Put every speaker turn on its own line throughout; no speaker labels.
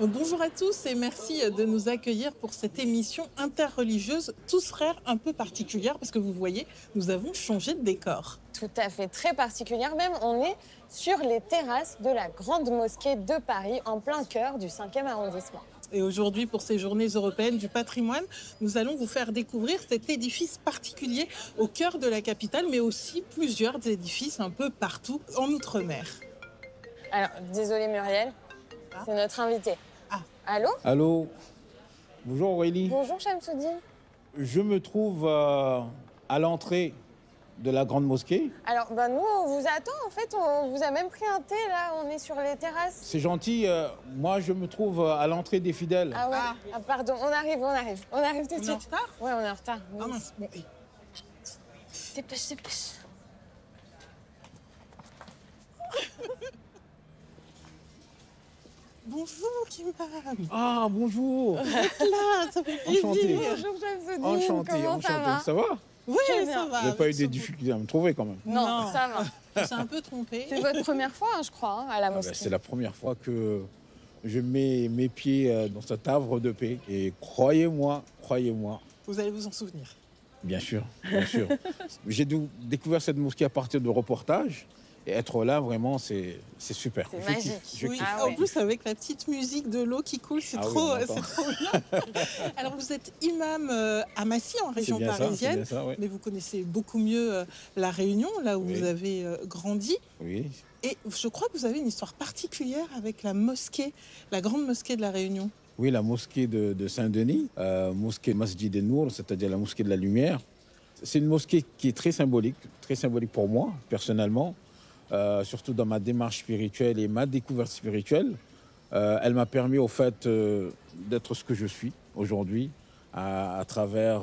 Bonjour à tous et merci de nous accueillir pour cette émission interreligieuse Tous frères un peu particulière parce que vous voyez, nous avons changé de décor.
Tout à fait, très particulière même. On est sur les terrasses de la Grande Mosquée de Paris, en plein cœur du 5e arrondissement.
Et aujourd'hui, pour ces journées européennes du patrimoine, nous allons vous faire découvrir cet édifice particulier au cœur de la capitale, mais aussi plusieurs édifices un peu partout en Outre-mer.
Alors, désolé Muriel, c'est notre invité.
Ah.
Allô?
Allô, bonjour Aurélie.
Bonjour Chamsoudine.
Je me trouve à l'entrée de la Grande Mosquée.
Alors, nous, on vous attend. En fait, on vous a même pris un thé, là. On est sur les terrasses.
C'est gentil, moi je me trouve à l'entrée des fidèles.
Ah ouais? Ah, pardon, on arrive. On arrive tout de
On est en
suite.
retard?
Ouais, on est en retard.
Ah mince, bon,
Dépêche, dépêche.
Bonjour Kimam.
Ah bonjour.
Là, ça fait plaisir.
Enchanté.
Bonjour Chamsoudine.
Enchanté,
Comment ça va?
Ça va?
Oui,
Très
ça
bien.
va.
Vous n'avez pas eu des difficultés à me trouver quand même.
Non, ça va.
Je suis un peu trompée.
C'est votre première fois, je crois, à la
Ah,
mosquée.
c'est la première fois que je mets mes pieds dans cet havre de paix. Et croyez-moi,
Vous allez vous en souvenir.
bien sûr, bien sûr. J'ai découvert cette mosquée à partir de reportages. Et être là, vraiment, c'est super.
C'est
Je
magique.
kiffe, je
Oui,
kiffe.
Ah
en
ouais.
plus avec la petite musique de l'eau qui coule, c'est
Ah oui,
trop,
on
c'est
entend.
trop bien. Alors vous êtes imam à Massy en région
bien ça, c'est
parisienne,
bien ça, oui.
mais vous connaissez beaucoup mieux la Réunion, là où
Oui.
vous avez grandi.
Oui,
Et je crois que vous avez une histoire particulière avec la mosquée, la grande mosquée de la Réunion.
oui, la mosquée de Saint-Denis, mosquée Masjid Nour, c'est-à-dire la mosquée de la lumière. C'est une mosquée qui est très symbolique pour moi, personnellement, surtout dans ma démarche spirituelle et ma découverte spirituelle. Elle m'a permis, au fait, d'être ce que je suis aujourd'hui, à travers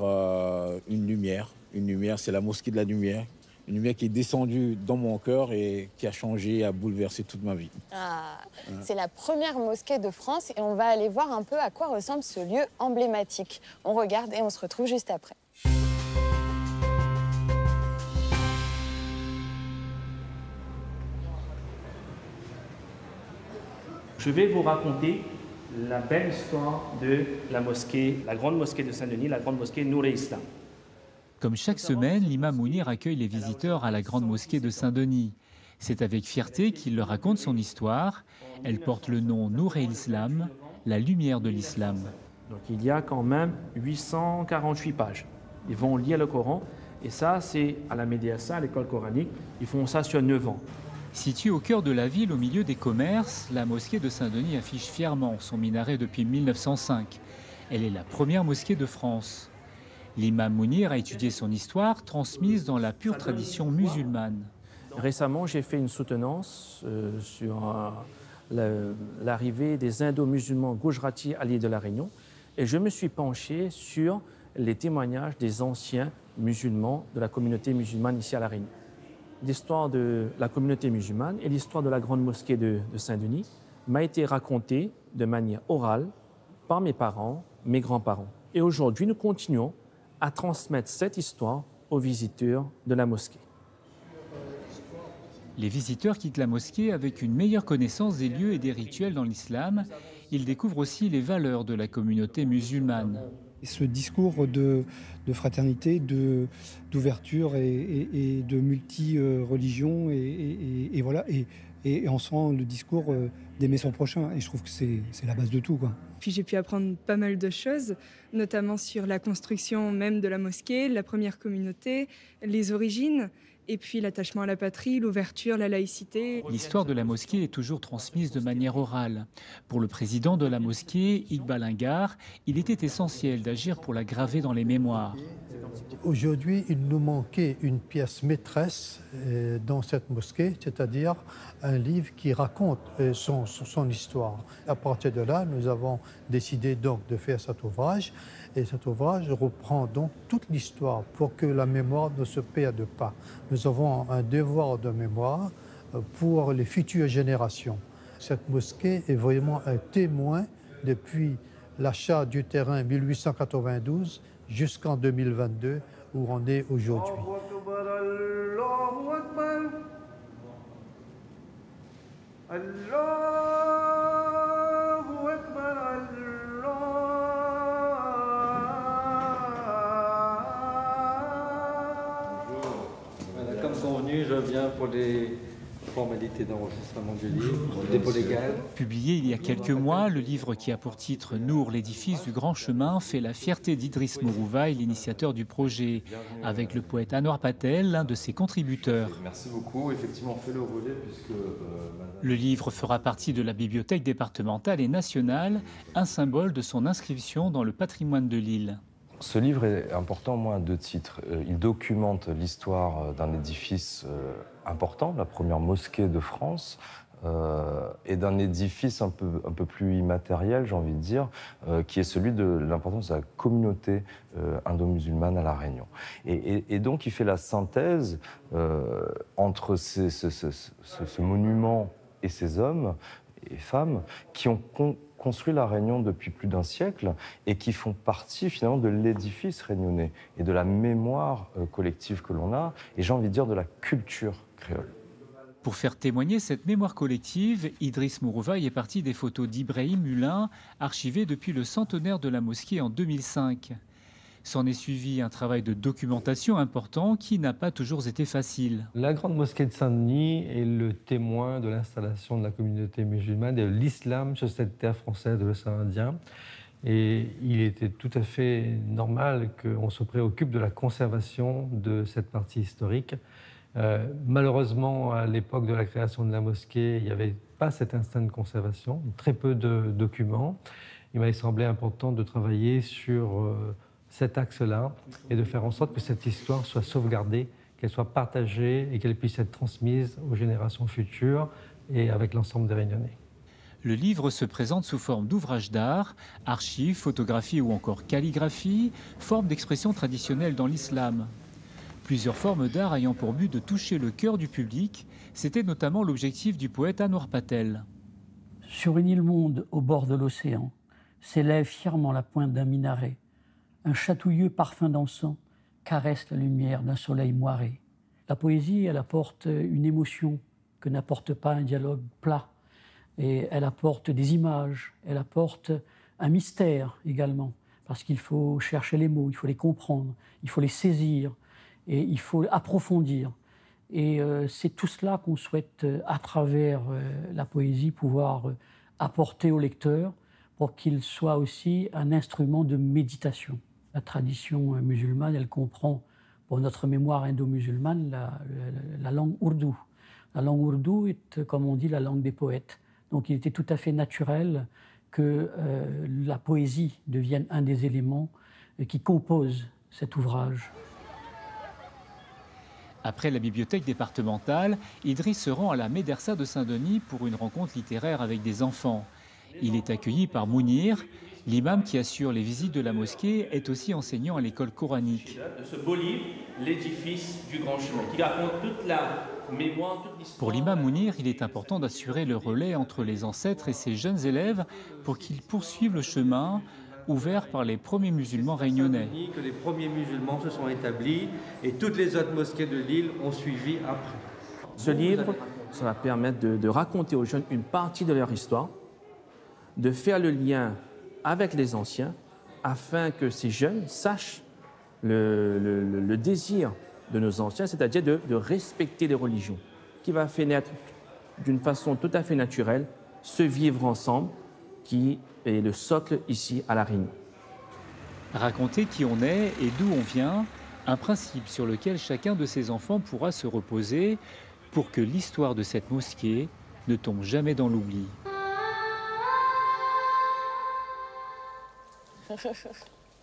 une lumière. Une lumière, c'est la mosquée de la lumière. Une lumière qui est descendue dans mon cœur et qui a changé, a bouleversé toute ma vie.
Ah, c'est la première mosquée de France et on va aller voir un peu à quoi ressemble ce lieu emblématique. On regarde et on se retrouve juste après.
Je vais vous raconter la belle histoire de la mosquée, la grande mosquée de Saint-Denis, la grande mosquée Nour-e-Islam.
Comme chaque semaine, l'imam Mounir accueille les visiteurs à la grande mosquée de Saint-Denis. C'est avec fierté qu'il leur raconte son histoire. Elle porte le nom Nour-e-Islam, la lumière de l'islam.
Donc il y a quand même 848 pages. Ils vont lire le Coran et ça c'est à la médiasa, à l'école coranique. Ils font ça sur 9 ans.
Située au cœur de la ville, au milieu des commerces, la mosquée de Saint-Denis affiche fièrement son minaret depuis 1905. Elle est la première mosquée de France. L'imam Mounir a étudié son histoire, transmise dans la pure tradition musulmane.
Récemment, j'ai fait une soutenance sur l'arrivée des Indo-musulmans Gujarati à l'île de la Réunion et je me suis penché sur les témoignages des anciens musulmans de la communauté musulmane ici à la Réunion. L'histoire de la communauté musulmane et l'histoire de la grande mosquée de Saint-Denis m'a été racontée de manière orale par mes parents, mes grands-parents. Et aujourd'hui, nous continuons à transmettre cette histoire aux visiteurs de la mosquée.
Les visiteurs quittent la mosquée avec une meilleure connaissance des lieux et des rituels dans l'islam. Ils découvrent aussi les valeurs de la communauté musulmane.
Ce discours de fraternité, d'ouverture et de multi-religion, et voilà, et on sent le discours d'aimer son prochain, et je trouve que c'est la base de tout, quoi.
Puis j'ai pu apprendre pas mal de choses, notamment sur la construction même de la mosquée, la première communauté, les origines, et puis l'attachement à la patrie, l'ouverture, la laïcité.
L'histoire de la mosquée est toujours transmise de manière orale. Pour le président de la mosquée, Iqbal Ingar, il était essentiel d'agir pour la graver dans les mémoires.
Aujourd'hui, il nous manquait une pièce maîtresse dans cette mosquée, c'est-à-dire un livre qui raconte son histoire. À partir de là, nous avons décidé donc de faire cet ouvrage. Et cet ouvrage reprend donc toute l'histoire pour que la mémoire ne se perde pas. Nous avons un devoir de mémoire pour les futures générations. Cette mosquée est vraiment un témoin depuis l'achat du terrain 1892 jusqu'en 2022 où on est aujourd'hui.
revient pour les formalités d'enregistrement du livre, le dépôt légal.
Publié il y a quelques mois, le livre qui a pour titre Nour, l'édifice du grand chemin fait la fierté d'Idriss Mourouvaï, l'initiateur du projet, avec le poète Anwar Patel, l'un de ses contributeurs.
Merci beaucoup, effectivement on fait le relais puisque...
Le livre fera partie de la bibliothèque départementale et nationale, un symbole de son inscription dans le patrimoine de l'île.
Ce livre est important, moi, à 2 titres. Il documente l'histoire d'un édifice important, la première mosquée de France, et d'un édifice un peu plus immatériel, j'ai envie de dire, qui est celui de l'importance de la communauté indo-musulmane à La Réunion. Et donc, il fait la synthèse entre ce monument et ces hommes et femmes qui ont construit la Réunion depuis plus d'1 siècle et qui font partie finalement de l'édifice réunionnais et de la mémoire collective que l'on a, et j'ai envie de dire de la culture créole.
Pour faire témoigner cette mémoire collective, Idriss Mourouvaï est parti des photos d'Ibrahim Hulin, archivées depuis le centenaire de la mosquée en 2005. S'en est suivi un travail de documentation important qui n'a pas toujours été facile.
La grande mosquée de Saint-Denis est le témoin de l'installation de la communauté musulmane et de l'islam sur cette terre française de l'océan Indien. Et il était tout à fait normal qu'on se préoccupe de la conservation de cette partie historique. Malheureusement, à l'époque de la création de la mosquée, il n'y avait pas cet instinct de conservation, très peu de documents. Il m'a semblé important de travailler sur cet axe-là et de faire en sorte que cette histoire soit sauvegardée, qu'elle soit partagée et qu'elle puisse être transmise aux générations futures et avec l'ensemble des Réunionnais.
Le livre se présente sous forme d'ouvrages d'art, archives, photographies ou encore calligraphie, forme d'expression traditionnelle dans l'islam. Plusieurs formes d'art ayant pour but de toucher le cœur du public, c'était notamment l'objectif du poète Anwar Patel.
Sur une île monde au bord de l'océan, s'élève fièrement la pointe d'un minaret. Un chatouilleux parfum d'encens caresse la lumière d'un soleil moiré. La poésie, elle apporte une émotion que n'apporte pas un dialogue plat. Et elle apporte des images, elle apporte un mystère également, parce qu'il faut chercher les mots, il faut les comprendre, il faut les saisir, et il faut approfondir. Et c'est tout cela qu'on souhaite, à travers la poésie, pouvoir apporter au lecteur pour qu'il soit aussi un instrument de méditation. La tradition musulmane, elle comprend, pour notre mémoire indo-musulmane, la langue ourdou. La langue ourdou est, comme on dit, la langue des poètes. Donc il était tout à fait naturel que la poésie devienne un des éléments qui composent cet ouvrage.
Après la bibliothèque départementale, Idriss se rend à la médersa de Saint-Denis pour une rencontre littéraire avec des enfants. Il est accueilli par Mounir. L'imam qui assure les visites de la mosquée est aussi enseignant à l'école coranique.
De ce beau livre, l'édifice du grand chemin, qui raconte toute la mémoire, toute l'histoire.
Pour l'imam Mounir, il est important d'assurer le relais entre les ancêtres et ses jeunes élèves pour qu'ils poursuivent le chemin ouvert par les premiers musulmans réunionnais.
Que les premiers musulmans se sont établis et toutes les autres mosquées de l'île ont suivi après.
Ce livre, ça va permettre de raconter aux jeunes une partie de leur histoire, de faire le lien avec les anciens, afin que ces jeunes sachent le désir de nos anciens, c'est-à-dire de respecter les religions, qui va faire naître d'une façon tout à fait naturelle ce vivre ensemble qui est le socle ici à La Réunion.
Raconter qui on est et d'où on vient, un principe sur lequel chacun de ces enfants pourra se reposer pour que l'histoire de cette mosquée ne tombe jamais dans l'oubli.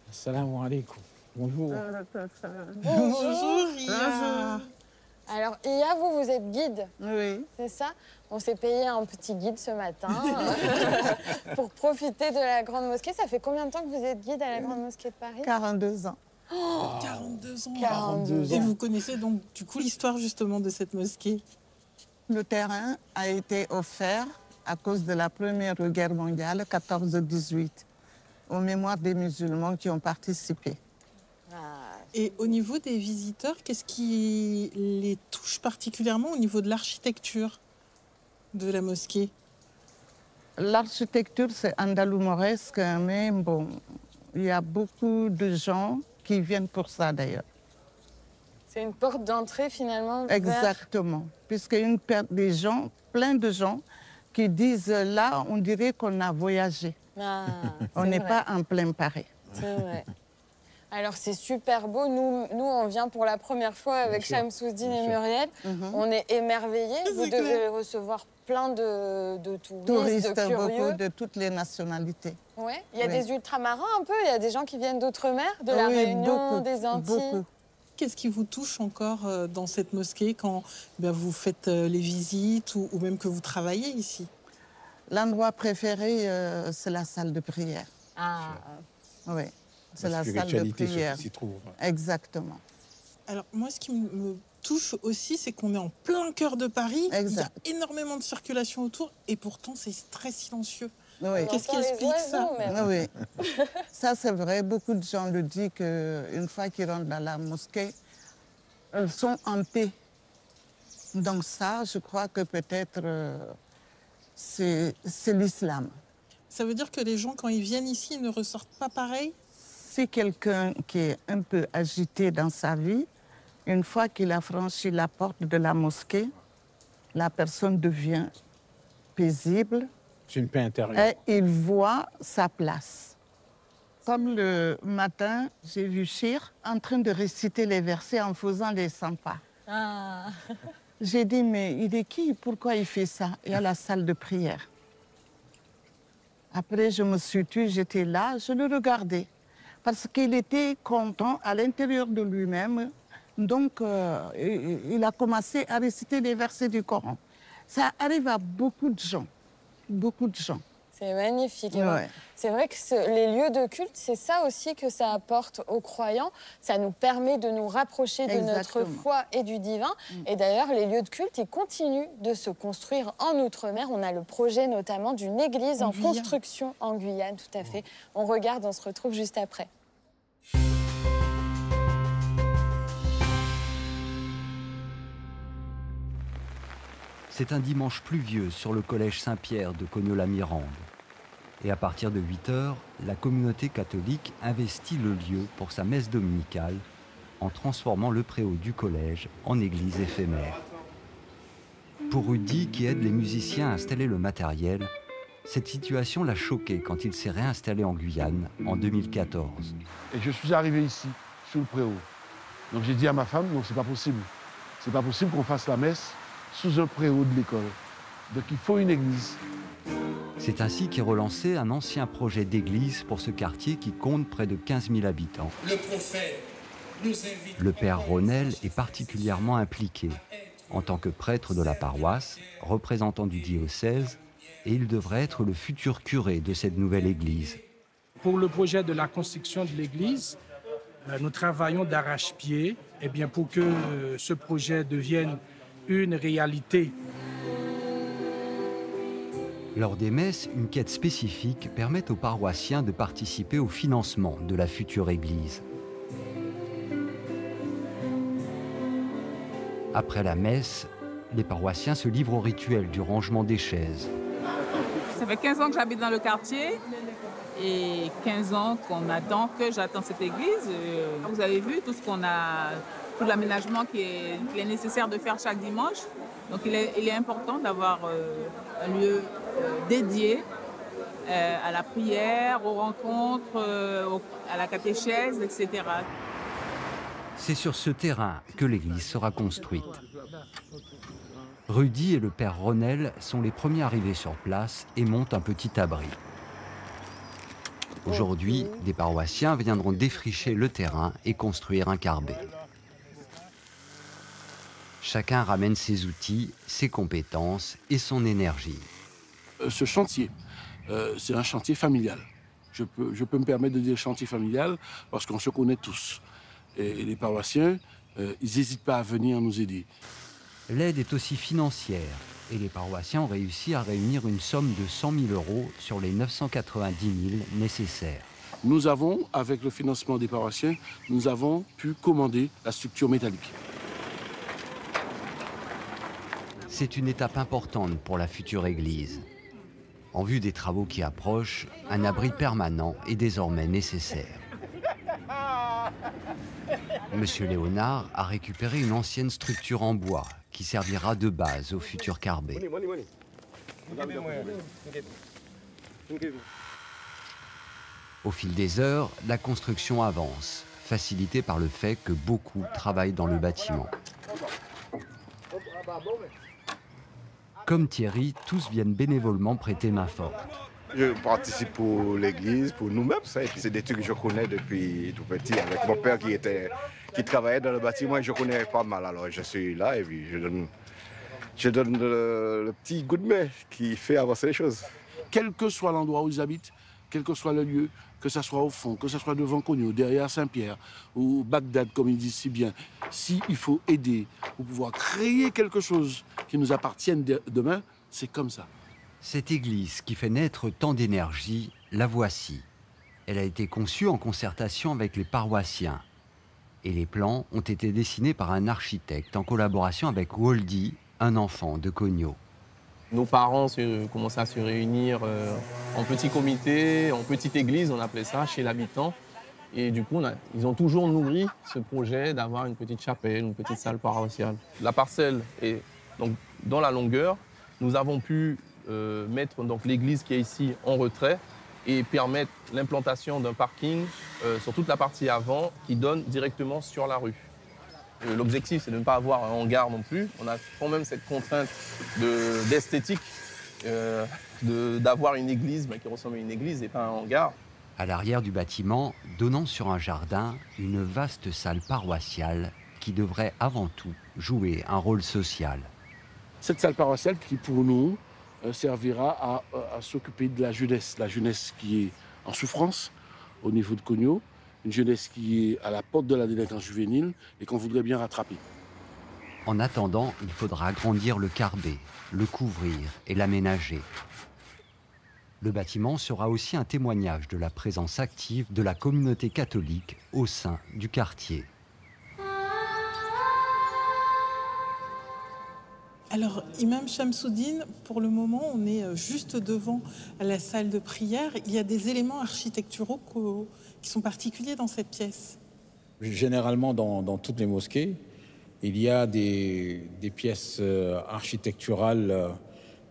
Assalamu alaikum. Bonjour.
Bonjour, Iya. Alors, Iya, vous êtes guide.
Oui.
C'est ça? On s'est payé un petit guide ce matin pour profiter de la Grande Mosquée. Ça fait combien de temps que vous êtes guide à la Grande Mosquée de Paris?
42 ans.
Oh, 42 ans.
42
Et
ans.
vous connaissez donc du coup l'histoire justement de cette mosquée?
Le terrain a été offert à cause de la Première Guerre mondiale, 14-18, aux mémoires des musulmans qui ont participé.
Et au niveau des visiteurs, qu'est-ce qui les touche particulièrement au niveau de l'architecture de la mosquée?
L'architecture, c'est andalou-mauresque, mais bon, il y a beaucoup de gens qui viennent pour ça d'ailleurs.
C'est une porte d'entrée finalement.
Exactement. Puisqu'il y a des gens, plein de gens, qui disent là, on dirait qu'on a voyagé.
Ah,
on n'est pas en plein Paris.
C'est vrai. Alors c'est super beau. Nous, on vient pour la première fois avec Chamsoudine et Muriel. On est émerveillés. Vous devez recevoir plein de touristes, de curieux.
Beaucoup de toutes les nationalités.
Ouais. Il y a des ultramarins un peu. Il y a des gens qui viennent d'outre-mer, de la Réunion,
beaucoup,
des Antilles.
Beaucoup.
Qu'est-ce qui vous touche encore dans cette mosquée quand vous faites les visites ou même que vous travaillez ici?
L'endroit préféré, c'est la salle de prière.
Ah.
Oui, c'est la salle de prière.
S'y trouve.
Exactement.
Alors moi, ce qui me touche aussi, c'est qu'on est en plein cœur de Paris.
Exact.
Il y a énormément de circulation autour et pourtant c'est très silencieux.
Oui.
Qu'est-ce qui explique ça?
Oui, ça c'est vrai. Beaucoup de gens le disent qu'une fois qu'ils rentrent dans la mosquée, ils sont en paix. Donc ça, je crois que peut-être c'est l'islam.
Ça veut dire que les gens, quand ils viennent ici, ils ne ressortent pas pareil?
Si quelqu'un qui est un peu agité dans sa vie, une fois qu'il a franchi la porte de la mosquée, la personne devient paisible.
C'est une paix intérieure.
Et il voit sa place. Comme le matin, j'ai vu Chir en train de réciter les versets en faisant les 100 pas.
Ah.
J'ai dit, mais il est qui? Pourquoi il fait ça? Il y a la salle de prière. Après, je me suis tue, j'étais là, je le regardais. Parce qu'il était content à l'intérieur de lui-même. Donc, il a commencé à réciter les versets du Coran. Ça arrive à beaucoup de gens. Beaucoup de gens.
C'est magnifique.
Ouais.
C'est vrai que les lieux de culte, c'est ça aussi que ça apporte aux croyants. Ça nous permet de nous rapprocher de notre foi et du divin. Et d'ailleurs, les lieux de culte, ils continuent de se construire en Outre-mer. On a le projet notamment d'une église en construction en Guyane, tout à fait. On regarde, on se retrouve juste après.
C'est un dimanche pluvieux sur le collège Saint-Pierre de Cognola-Mirande. Et à partir de 8 h, la communauté catholique investit le lieu pour sa messe dominicale en transformant le préau du collège en église éphémère. Pour Rudy, qui aide les musiciens à installer le matériel, cette situation l'a choqué quand il s'est réinstallé en Guyane en 2014.
Et je suis arrivé ici, sur le préau. Donc j'ai dit à ma femme, non, c'est pas possible. C'est pas possible qu'on fasse la messe sous un préau de l'école. Donc il faut une église.
C'est ainsi qu'est relancé un ancien projet d'église pour ce quartier qui compte près de 15 000 habitants. Le père Ronel est particulièrement impliqué en tant que prêtre de la paroisse, représentant du diocèse, et il devrait être le futur curé de cette nouvelle église.
Pour le projet de la construction de l'église, nous travaillons d'arrache-pied pour que ce projet devienne une réalité.
Lors des messes, une quête spécifique permet aux paroissiens de participer au financement de la future église. Après la messe, les paroissiens se livrent au rituel du rangement des chaises.
Ça fait 15 ans que j'habite dans le quartier et 15 ans que j'attends cette église. Vous avez vu tout ce qu'on a, tout l'aménagement qu'il est nécessaire de faire chaque dimanche. Donc il est important d'avoir un lieu dédié à la prière, aux rencontres, à la catéchèse, etc.
C'est sur ce terrain que l'église sera construite. Rudy et le père Ronel sont les premiers arrivés sur place et montent un petit abri. Aujourd'hui, des paroissiens viendront défricher le terrain et construire un carbet. Chacun ramène ses outils, ses compétences et son énergie.
Ce chantier, c'est un chantier familial. Je peux me permettre de dire chantier familial parce qu'on se connaît tous. Et les paroissiens, ils n'hésitent pas à venir nous aider.
L'aide est aussi financière et les paroissiens ont réussi à réunir une somme de 100 000 € sur les 990 000 nécessaires.
Nous avons, avec le financement des paroissiens, nous avons pu commander la structure métallique.
C'est une étape importante pour la future église. En vue des travaux qui approchent, un abri permanent est désormais nécessaire. Monsieur Léonard a récupéré une ancienne structure en bois qui servira de base au futur carbet. Au fil des heures, la construction avance, facilitée par le fait que beaucoup travaillent dans le bâtiment. Comme Thierry, tous viennent bénévolement prêter main forte.
Je participe pour l'église, pour nous-mêmes. C'est des trucs que je connais depuis tout petit, avec mon père qui travaillait dans le bâtiment et je connais pas mal. Alors je suis là et puis je donne le petit coup de main qui fait avancer les choses.
Quel que soit l'endroit où ils habitent, quel que soit le lieu, que ce soit au fond, que ce soit devant Cogno, derrière Saint-Pierre ou Bagdad, comme ils disent si bien, s'il faut aider pour pouvoir créer quelque chose qui nous appartienne demain, c'est comme ça.
Cette église qui fait naître tant d'énergie, la voici. Elle a été conçue en concertation avec les paroissiens. Et les plans ont été dessinés par un architecte en collaboration avec Woldy, un enfant de Cogno.
Nos parents commençaient à se réunir en petit comité, en petite église, on appelait ça, chez l'habitant. Et du coup, ils ont toujours nourri ce projet d'avoir une petite chapelle, une petite salle paroissiale. La parcelle est donc dans la longueur. Nous avons pu mettre donc l'église qui est ici en retrait et permettre l'implantation d'un parking sur toute la partie avant qui donne directement sur la rue. L'objectif, c'est de ne pas avoir un hangar non plus. On a quand même cette contrainte d'esthétique, d'avoir une église qui ressemble à une église et pas un hangar.
À l'arrière du bâtiment, donnant sur un jardin, une vaste salle paroissiale qui devrait avant tout jouer un rôle social.
Cette salle paroissiale qui, pour nous, servira à s'occuper de la jeunesse qui est en souffrance au niveau de Cogno, une jeunesse qui est à la porte de la délinquance juvénile et qu'on voudrait bien rattraper.
En attendant, il faudra agrandir le carbet, le couvrir et l'aménager. Le bâtiment sera aussi un témoignage de la présence active de la communauté catholique au sein du quartier.
Alors, Imam Shamsuddin, pour le moment, on est juste devant la salle de prière. Il y a des éléments architecturaux qui sont particuliers dans cette pièce.
Généralement, dans toutes les mosquées, il y a des pièces architecturales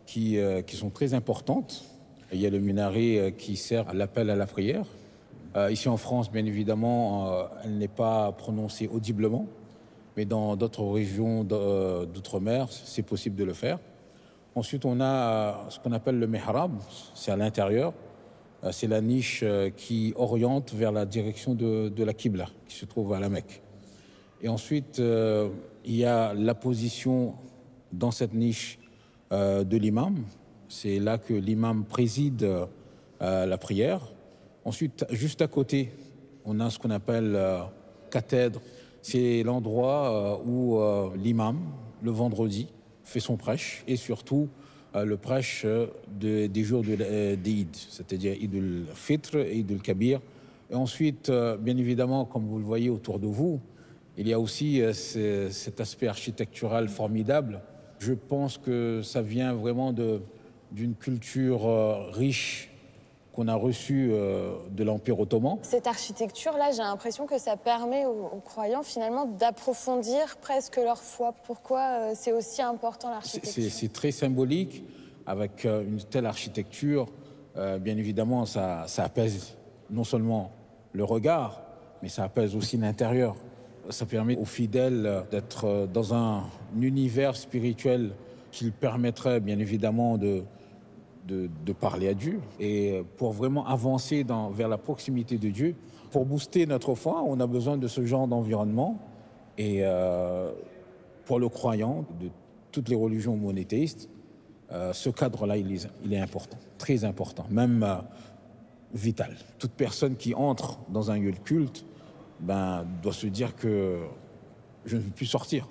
qui sont très importantes. Il y a le minaret qui sert à l'appel à la prière. Ici en France, bien évidemment, elle n'est pas prononcée audiblement. Mais dans d'autres régions d'outre-mer, c'est possible de le faire. Ensuite, on a ce qu'on appelle le mihrab, c'est à l'intérieur. C'est la niche qui oriente vers la direction de la Qibla, qui se trouve à la Mecque. Et ensuite, il y a la position dans cette niche de l'imam. C'est là que l'imam préside la prière. Ensuite, juste à côté, on a ce qu'on appelle cathèdre. C'est l'endroit où l'imam, le vendredi, fait son prêche et surtout le prêche des jours d'Eid, c'est-à-dire Eid al-Fitr et Eid al-Kabir. Et ensuite, bien évidemment, comme vous le voyez autour de vous, il y a aussi cet aspect architectural formidable. Je pense que ça vient vraiment d'une culture riche qu'on a reçue de l'Empire ottoman.
Cette architecture-là, j'ai l'impression que ça permet aux croyants finalement d'approfondir presque leur foi. Pourquoi c'est aussi important l'architecture?
C'est très symbolique. Avec une telle architecture, bien évidemment, ça apaise non seulement le regard, mais ça apaise aussi l'intérieur. Ça permet aux fidèles d'être dans un univers spirituel qui permettrait bien évidemment de parler à Dieu. Et pour vraiment avancer vers la proximité de Dieu, pour booster notre foi, on a besoin de ce genre d'environnement. Et pour le croyant de toutes les religions monothéistes, ce cadre-là, il est important, très important, même vital. Toute personne qui entre dans un lieu de culte doit se dire que je ne veux plus sortir.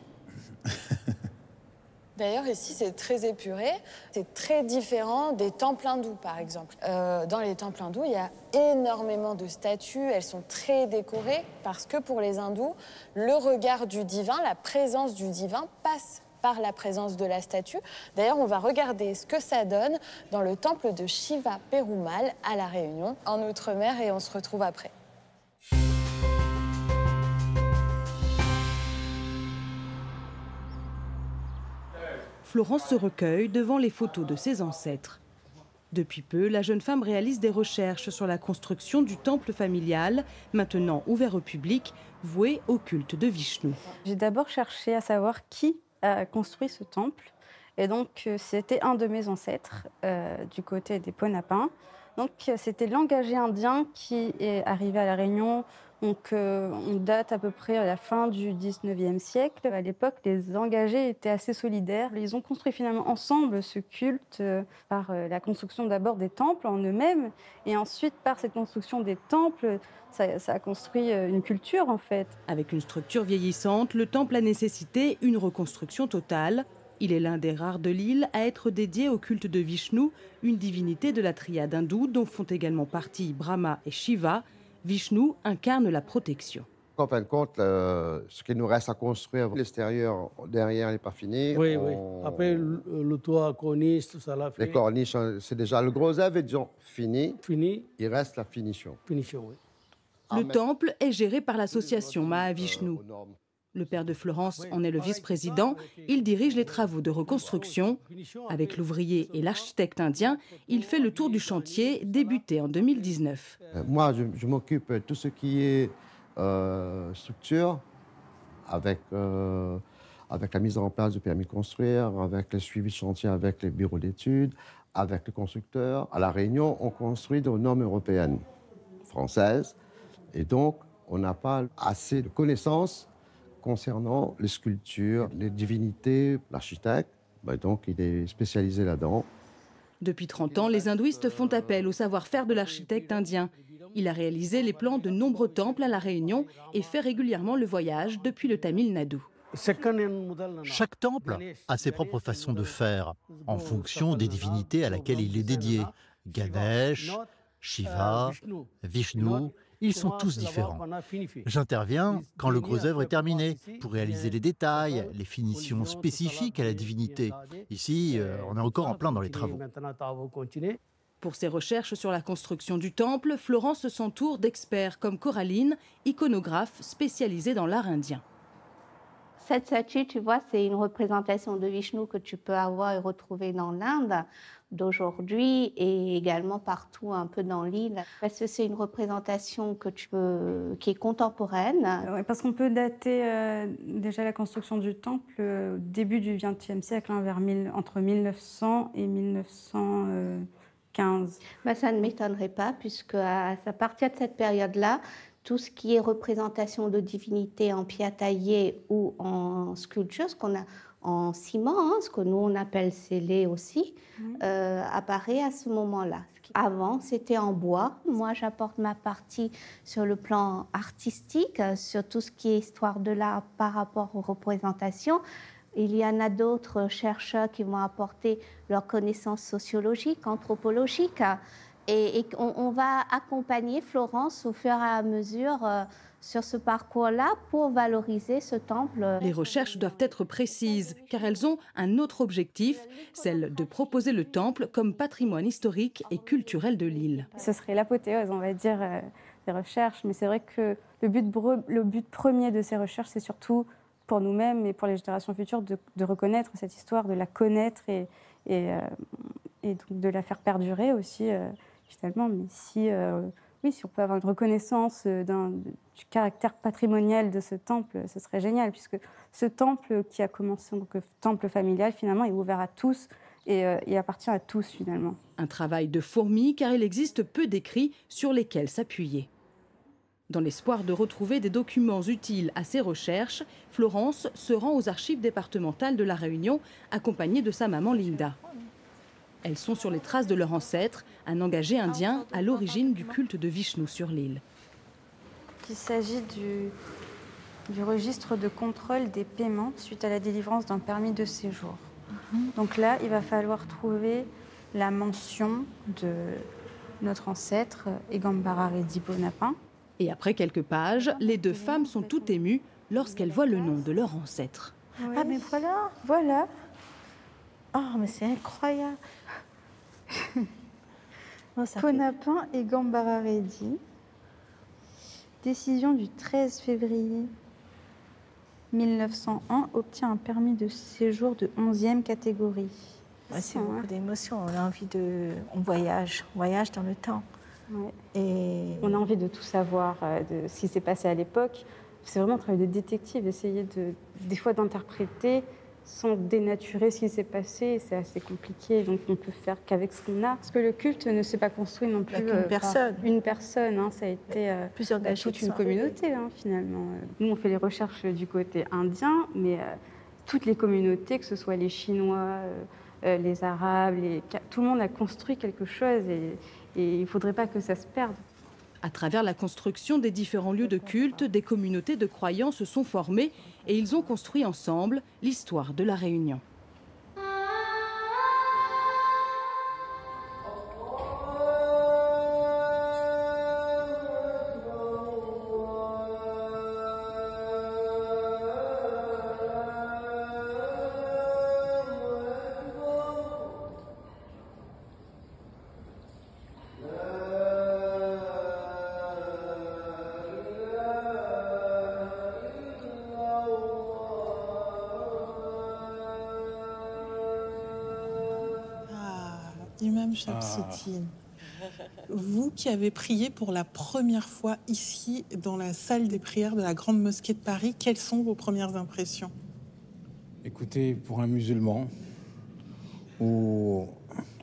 D'ailleurs, ici, c'est très épuré. C'est très différent des temples hindous, par exemple. Dans les temples hindous, il y a énormément de statues. Elles sont très décorées parce que pour les hindous, le regard du divin, la présence du divin passe par la présence de la statue. D'ailleurs, on va regarder ce que ça donne dans le temple de Shiva Perumal à La Réunion, en Outre-mer, et on se retrouve après.
Florence se recueille devant les photos de ses ancêtres. Depuis peu, la jeune femme réalise des recherches sur la construction du temple familial, maintenant ouvert au public, voué au culte de Vishnu.
J'ai d'abord cherché à savoir qui a construit ce temple. Et donc, c'était un de mes ancêtres, du côté des Ponapins. Donc, c'était l'engagé indien qui est arrivé à La Réunion. Donc, on date à peu près à la fin du 19e siècle. À l'époque, les engagés étaient assez solidaires. Ils ont construit finalement ensemble ce culte par la construction d'abord des temples en eux-mêmes. Et ensuite, par cette construction des temples, ça a construit une culture en fait.
Avec une structure vieillissante, le temple a nécessité une reconstruction totale. Il est l'un des rares de l'île à être dédié au culte de Vishnu, une divinité de la triade hindoue dont font également partie Brahma et Shiva. Vishnu incarne la protection.
En fin de compte, ce qu'il nous reste à construire, l'extérieur derrière n'est pas fini.
Oui. Après, le toit, corniche, tout ça là.
Les corniches, c'est déjà le gros œuvre, disons, fini. Il reste la finition.
Oui.
Le temple est géré par l'association Mahavishnu. Le père de Florence en est le vice-président. Il dirige les travaux de reconstruction. Avec l'ouvrier et l'architecte indien, il fait le tour du chantier débuté en 2019.
Moi, je m'occupe de tout ce qui est structure, avec la mise en place du permis de construire, avec le suivi de chantier avec les bureaux d'études, avec le constructeur. À La Réunion, on construit aux normes européennes, françaises, et donc on n'a pas assez de connaissances concernant les sculptures, les divinités. L'architecte, donc il est spécialisé là-dedans.
Depuis 30 ans, les hindouistes font appel au savoir-faire de l'architecte indien. Il a réalisé les plans de nombreux temples à La Réunion et fait régulièrement le voyage depuis le Tamil Nadu.
Chaque temple a ses propres façons de faire, en fonction des divinités à laquelle il est dédié. Ganesh, Shiva, Vishnu, ils sont tous différents. J'interviens quand le gros œuvre est terminé, pour réaliser les détails, les finitions spécifiques à la divinité. Ici, on est encore en plein dans les travaux.
Pour ses recherches sur la construction du temple, Florence s'entoure d'experts comme Coraline, iconographe spécialisée dans l'art indien.
Cette statue, tu vois, c'est une représentation de Vishnu que tu peux avoir et retrouver dans l'Inde d'aujourd'hui et également partout un peu dans l'île. Parce que c'est une représentation qui est contemporaine.
Oui, parce qu'on peut dater déjà la construction du temple au début du XXe siècle, entre 1900 et 1915.
Ça ne m'étonnerait pas, puisque à partir de cette période-là, tout ce qui est représentation de divinité en pierre taillée ou en sculpture, ce qu'on a en ciment, ce que nous on appelle scellé aussi, apparaît à ce moment-là. Avant, c'était en bois. Moi, j'apporte ma partie sur le plan artistique, sur tout ce qui est histoire de l'art par rapport aux représentations. Il y en a d'autres chercheurs qui vont apporter leurs connaissances sociologiques, anthropologiques. Et on va accompagner Florence au fur et à mesure sur ce parcours-là pour valoriser ce temple.
Les recherches doivent être précises car elles ont un autre objectif, celle de proposer le temple comme patrimoine historique et culturel de l'île.
Ce serait l'apothéose, on va dire, des recherches, mais c'est vrai que le but premier de ces recherches, c'est surtout pour nous-mêmes et pour les générations futures de reconnaître cette histoire, de la connaître et donc de la faire perdurer aussi. Finalement, mais si on peut avoir une reconnaissance du caractère patrimonial de ce temple, ce serait génial, puisque ce temple qui a commencé, donc le temple familial, finalement, est ouvert à tous et appartient à tous, finalement.
Un travail de fourmi, car il existe peu d'écrits sur lesquels s'appuyer. Dans l'espoir de retrouver des documents utiles à ses recherches, Florence se rend aux archives départementales de La Réunion, accompagnée de sa maman Linda. Elles sont sur les traces de leur ancêtre, un engagé indien à l'origine du culte de Vishnu sur l'île.
Il s'agit du registre de contrôle des paiements suite à la délivrance d'un permis de séjour. Donc là, il va falloir trouver la mention de notre ancêtre, Egambara Reddy Bonapin.
Et après quelques pages, les deux femmes sont toutes émues lorsqu'elles voient le nom de leur ancêtre.
Oui. Ah mais voilà. Oh mais c'est incroyable.
Bonapin et Egambara Reddy. Décision du 13 février 1901 obtient un permis de séjour de 11e catégorie.
Ouais, c'est beaucoup d'émotions. On a envie de... On voyage dans le temps.
Ouais.
Et
on a envie de tout savoir, de ce qui s'est passé à l'époque. C'est vraiment un travail de détective, essayer des fois d'interpréter sans dénaturer ce qui s'est passé. C'est assez compliqué, donc on peut faire qu'avec ce qu'on a. Parce que le culte ne s'est pas construit non plus
une personne.
Une personne, hein, ça a été toute une communauté, hein, finalement. Nous, on fait les recherches du côté indien, mais toutes les communautés, que ce soit les Chinois, les Arabes, tout le monde a construit quelque chose et il ne faudrait pas que ça se perde.
À travers la construction des différents lieux de culte, des communautés de croyants se sont formées et ils ont construit ensemble l'histoire de la Réunion.
Imam Shamsuddin, vous qui avez prié pour la première fois ici dans la salle des prières de la Grande Mosquée de Paris, quelles sont vos premières impressions?
Écoutez, pour un musulman ou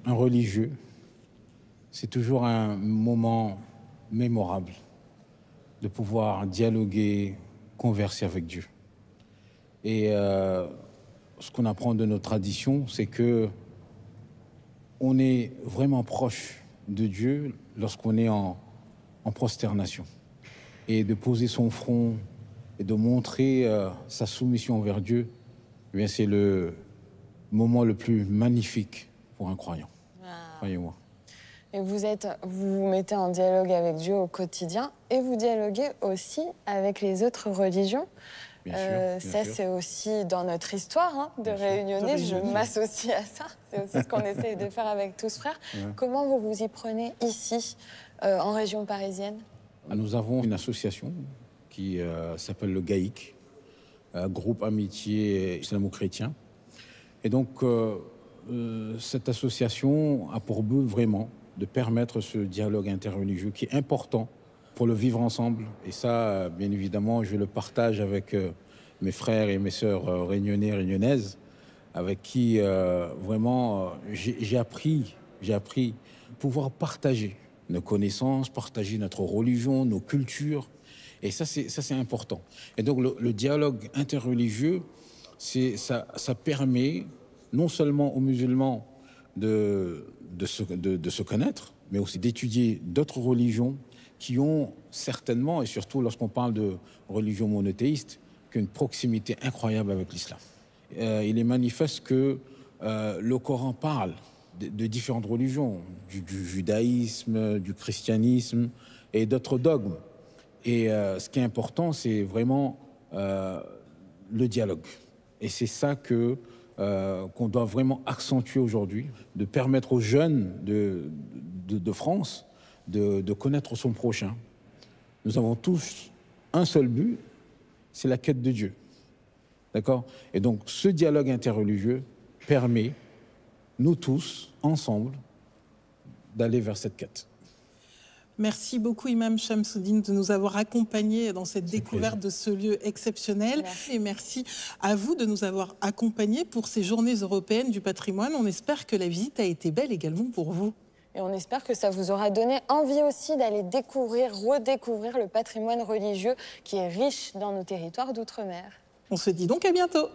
un religieux, c'est toujours un moment mémorable de pouvoir dialoguer, converser avec Dieu. Et ce qu'on apprend de nos traditions, c'est que on est vraiment proche de Dieu lorsqu'on est en prosternation. Et de poser son front et de montrer sa soumission envers Dieu, eh bien c'est le moment le plus magnifique pour un croyant, croyez-moi.
Et vous vous mettez en dialogue avec Dieu au quotidien et vous dialoguez aussi avec les autres religions. Bien sûr, ça, c'est aussi dans notre histoire de Réunionnais. Je m'associe à ça. C'est aussi ce qu'on essaye de faire avec Tous Frères. Ouais. Comment vous vous y prenez ici, en région parisienne?
Nous avons une association qui s'appelle le GAIC, Groupe Amitié Islamo-Chrétien. Et donc, cette association a pour but vraiment de permettre ce dialogue interreligieux qui est important pour le vivre ensemble. Et ça, bien évidemment, je le partage avec mes frères et mes sœurs réunionnais, réunionnaises, avec qui vraiment j'ai appris pouvoir partager nos connaissances, partager notre religion, nos cultures. Et ça, c'est important. Et donc, le dialogue interreligieux, ça permet non seulement aux musulmans de se connaître, mais aussi d'étudier d'autres religions qui ont certainement, et surtout lorsqu'on parle de religion monothéiste, qu'une proximité incroyable avec l'islam. Il est manifeste que le Coran parle de différentes religions, du judaïsme, du christianisme et d'autres dogmes. Et ce qui est important, c'est vraiment le dialogue. Et c'est ça qu'on doit vraiment accentuer aujourd'hui, de permettre aux jeunes de France de connaître son prochain. Nous avons tous un seul but, c'est la quête de Dieu. D'accord? Et donc, ce dialogue interreligieux permet, nous tous, ensemble, d'aller vers cette quête.
Merci beaucoup, Imam Shamsuddin, de nous avoir accompagnés dans cette découverte de ce lieu exceptionnel. Merci. Et merci à vous de nous avoir accompagnés pour ces Journées européennes du patrimoine. On espère que la visite a été belle également pour vous.
Et on espère que ça vous aura donné envie aussi d'aller découvrir, redécouvrir le patrimoine religieux qui est riche dans nos territoires d'outre-mer.
On se dit donc à bientôt.